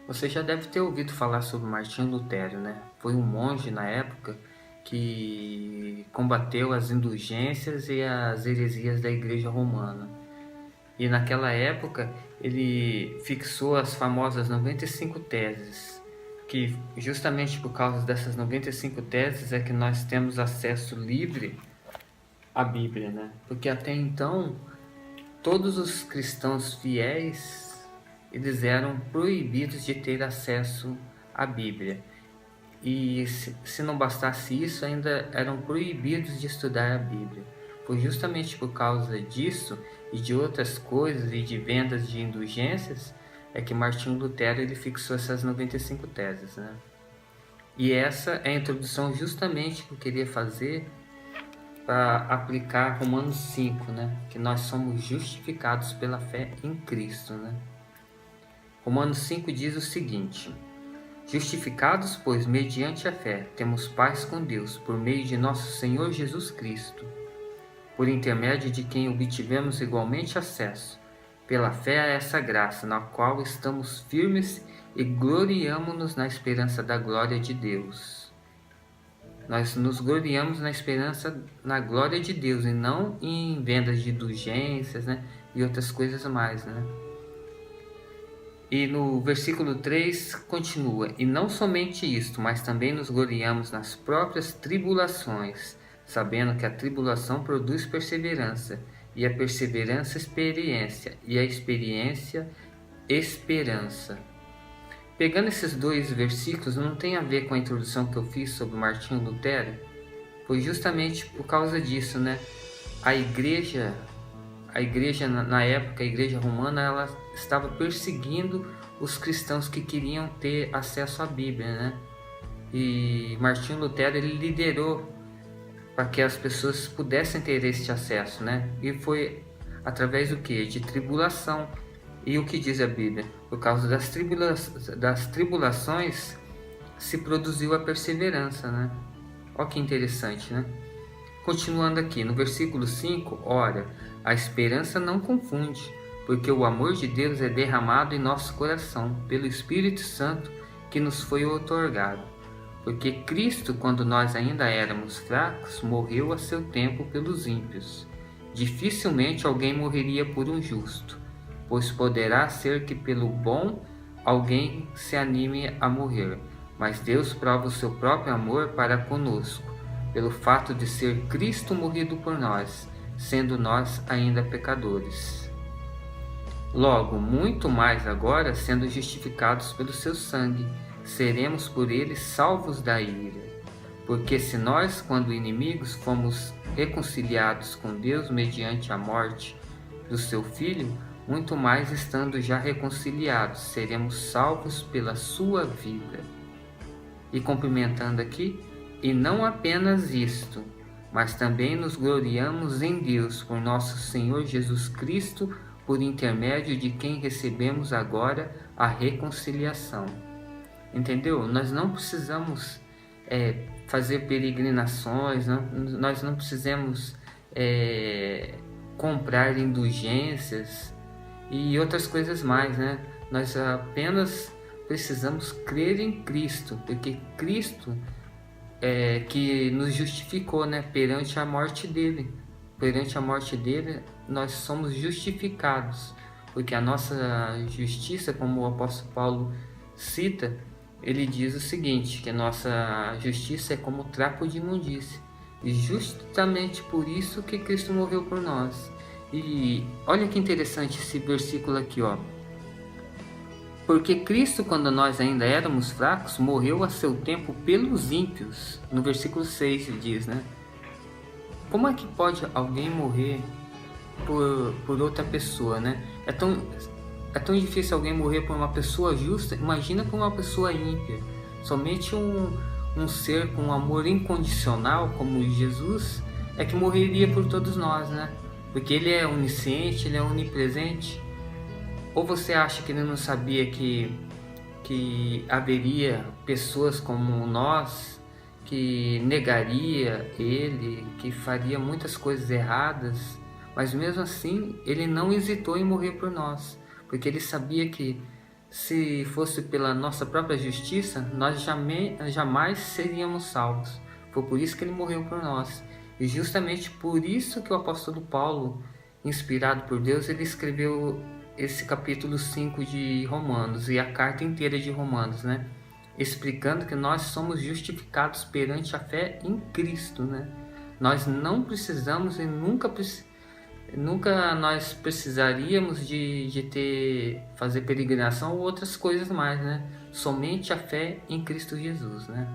Você já deve ter ouvido falar sobre Martinho Lutero, né? Foi um monge na época que combateu as indulgências e as heresias da Igreja Romana. E naquela época ele fixou as famosas 95 teses, que justamente por causa dessas 95 teses é que nós temos acesso livre à Bíblia, né? Porque até então todos os cristãos fiéis eles eram proibidos de ter acesso à Bíblia. E se não bastasse isso, ainda eram proibidos de estudar a Bíblia. Foi justamente por causa disso e de outras coisas e de vendas de indulgências é que Martinho Lutero ele fixou essas 95 teses, né? E essa é a introdução justamente que eu queria fazer para aplicar Romanos 5, né? Que nós somos justificados pela fé em Cristo, né? Romanos 5 diz o seguinte: justificados, pois, mediante a fé, temos paz com Deus, por meio de nosso Senhor Jesus Cristo, por intermédio de quem obtivemos igualmente acesso, pela fé a essa graça, na qual estamos firmes e gloriamo-nos na esperança da glória de Deus. Nós nos gloriamos na esperança, na glória de Deus, e não em vendas de indulgências, né, e outras coisas mais, né? E no versículo 3 continua: e não somente isto, mas também nos gloriamos nas próprias tribulações, sabendo que a tribulação produz perseverança, e a perseverança experiência, e a experiência esperança. Pegando esses dois versículos, não tem a ver com a introdução que eu fiz sobre Martinho Lutero? Foi justamente por causa disso, né? A igreja na época, a igreja romana, ela estava perseguindo os cristãos que queriam ter acesso à Bíblia, né? E Martinho Lutero ele liderou para que as pessoas pudessem ter este acesso, né? E foi através do que? De tribulação. E o que diz a Bíblia? Por causa das tribulações se produziu a perseverança, né? Olha que interessante, né? Continuando aqui, no versículo 5, ora, a esperança não confunde, porque o amor de Deus é derramado em nosso coração, pelo Espírito Santo que nos foi outorgado. Porque Cristo, quando nós ainda éramos fracos, morreu a seu tempo pelos ímpios. Dificilmente alguém morreria por um justo, pois poderá ser que pelo bom alguém se anime a morrer. Mas Deus prova o seu próprio amor para conosco, pelo fato de ser Cristo morrido por nós, sendo nós ainda pecadores. Logo, muito mais agora, sendo justificados pelo seu sangue, seremos por ele salvos da ira. Porque se nós, quando inimigos, fomos reconciliados com Deus mediante a morte do seu Filho, muito mais estando já reconciliados, seremos salvos pela sua vida. E complementando aqui, e não apenas isto, mas também nos gloriamos em Deus por nosso Senhor Jesus Cristo, por intermédio de quem recebemos agora a reconciliação. Entendeu? Nós não precisamos fazer peregrinações, nós não precisamos comprar indulgências e outras coisas mais, né? Nós apenas precisamos crer em Cristo, porque Cristo que nos justificou, né, perante a morte dele. Perante a morte dele, nós somos justificados, porque a nossa justiça, como o apóstolo Paulo cita, ele diz o seguinte, que a nossa justiça é como trapo de imundície. E justamente por isso que Cristo morreu por nós. E olha que interessante esse versículo aqui, ó. Porque Cristo, quando nós ainda éramos fracos, morreu a seu tempo pelos ímpios. No versículo 6 diz, né? Como é que pode alguém morrer por outra pessoa, né? É tão difícil alguém morrer por uma pessoa justa, imagina por uma pessoa ímpia. Somente um ser com amor incondicional, como Jesus, é que morreria por todos nós, né? Porque ele é onisciente, ele é onipresente. Ou você acha que ele não sabia que haveria pessoas como nós, que negaria ele, que faria muitas coisas erradas, mas mesmo assim ele não hesitou em morrer por nós, porque ele sabia que se fosse pela nossa própria justiça, nós jamais seríamos salvos. Foi por isso que ele morreu por nós. E justamente por isso que o apóstolo Paulo, inspirado por Deus, ele escreveu esse capítulo 5 de Romanos e a carta inteira de Romanos, né? Explicando que nós somos justificados perante a fé em Cristo, né? Nós não precisamos e nunca nós precisaríamos de fazer peregrinação ou outras coisas mais, né? Somente a fé em Cristo Jesus, né?